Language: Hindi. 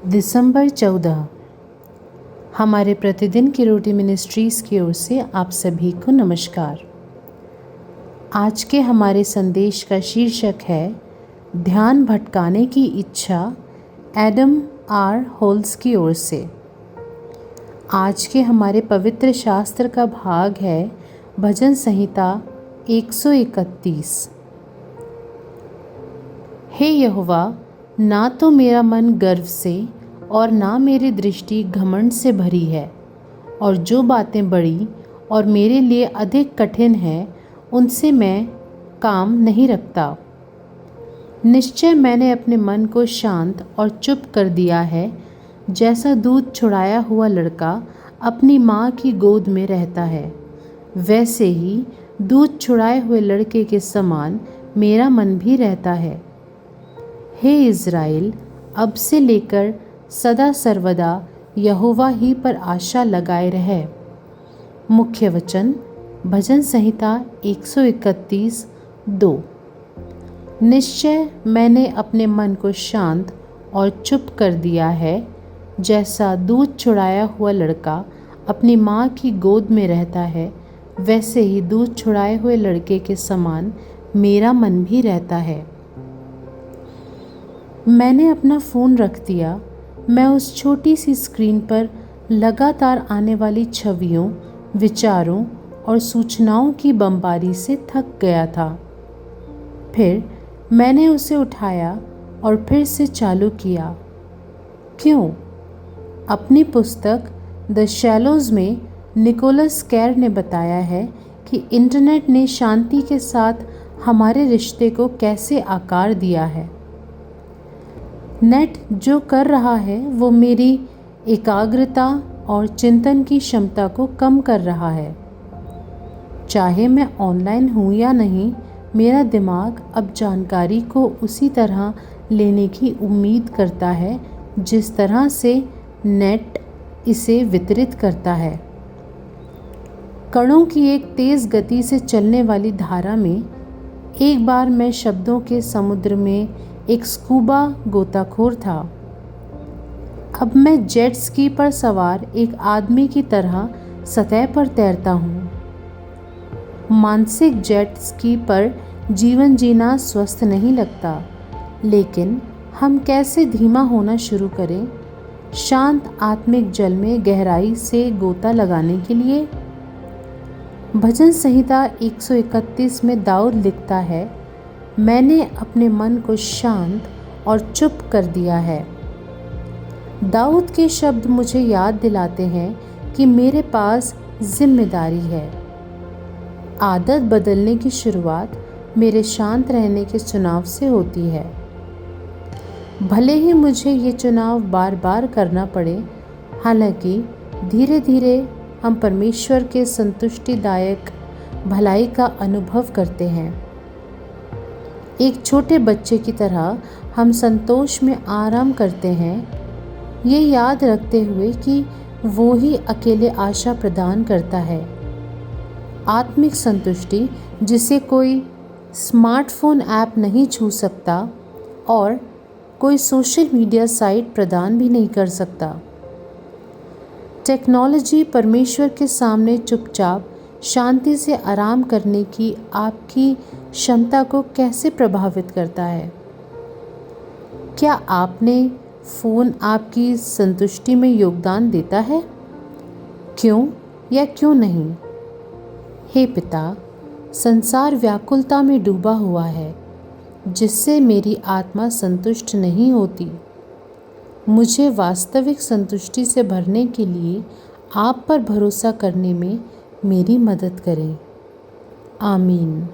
दिसंबर 14 हमारे प्रतिदिन की रोटी मिनिस्ट्रीज़ की ओर से आप सभी को नमस्कार। आज के हमारे संदेश का शीर्षक है ध्यान भटकाने की इच्छा, एडम आर होल्स की ओर से। आज के हमारे पवित्र शास्त्र का भाग है भजन संहिता 131। हे यहोवा, ना तो मेरा मन गर्व से और ना मेरी दृष्टि घमंड से भरी है, और जो बातें बड़ी और मेरे लिए अधिक कठिन हैं उनसे मैं काम नहीं रखता। निश्चय मैंने अपने मन को शांत और चुप कर दिया है, जैसा दूध छुड़ाया हुआ लड़का अपनी माँ की गोद में रहता है, वैसे ही दूध छुड़ाए हुए लड़के के समान मेरा मन भी रहता है। हे इज़राइल, अब से लेकर सदा सर्वदा यहोवा ही पर आशा लगाए रहे। मुख्य वचन भजन संहिता 131:2। निश्चय मैंने अपने मन को शांत और चुप कर दिया है, जैसा दूध छुड़ाया हुआ लड़का अपनी माँ की गोद में रहता है, वैसे ही दूध छुड़ाए हुए लड़के के समान मेरा मन भी रहता है। मैंने अपना फ़ोन रख दिया। मैं उस छोटी सी स्क्रीन पर लगातार आने वाली छवियों, विचारों और सूचनाओं की बमबारी से थक गया था। फिर मैंने उसे उठाया और फिर से चालू किया। क्यों? अपनी पुस्तक द शैलोज़ में निकोलस कैर ने बताया है कि इंटरनेट ने शांति के साथ हमारे रिश्ते को कैसे आकार दिया है। नेट जो कर रहा है वो मेरी एकाग्रता और चिंतन की क्षमता को कम कर रहा है। चाहे मैं ऑनलाइन हूँ या नहीं, मेरा दिमाग अब जानकारी को उसी तरह लेने की उम्मीद करता है जिस तरह से नेट इसे वितरित करता है। कणों की एक तेज़ गति से चलने वाली धारा में एक बार मैं शब्दों के समुद्र में एक स्कूबा गोताखोर था। अब मैं जेट स्की पर सवार एक आदमी की तरह सतह पर तैरता हूँ। मानसिक जेट स्की पर जीवन जीना स्वस्थ नहीं लगता, लेकिन हम कैसे धीमा होना शुरू करें शांत आत्मिक जल में गहराई से गोता लगाने के लिए। भजन संहिता 131 में दाऊद लिखता है, मैंने अपने मन को शांत और चुप कर दिया है। दाऊद के शब्द मुझे याद दिलाते हैं कि मेरे पास जिम्मेदारी है। आदत बदलने की शुरुआत मेरे शांत रहने के चुनाव से होती है। भले ही मुझे ये चुनाव बार बार करना पड़े, हालांकि धीरे धीरे हम परमेश्वर के संतुष्टिदायक भलाई का अनुभव करते हैं। एक छोटे बच्चे की तरह हम संतोष में आराम करते हैं, ये याद रखते हुए कि वो ही अकेले आशा प्रदान करता है। आत्मिक संतुष्टि जिसे कोई स्मार्टफोन ऐप नहीं छू सकता और कोई सोशल मीडिया साइट प्रदान भी नहीं कर सकता। टेक्नोलॉजी परमेश्वर के सामने चुपचाप शांति से आराम करने की आपकी क्षमता को कैसे प्रभावित करता है? क्या आपने फ़ोन आपकी संतुष्टि में योगदान देता है? क्यों या क्यों नहीं? हे पिता, संसार व्याकुलता में डूबा हुआ है, जिससे मेरी आत्मा संतुष्ट नहीं होती। मुझे वास्तविक संतुष्टि से भरने के लिए आप पर भरोसा करने में मेरी मदद करें। आमीन।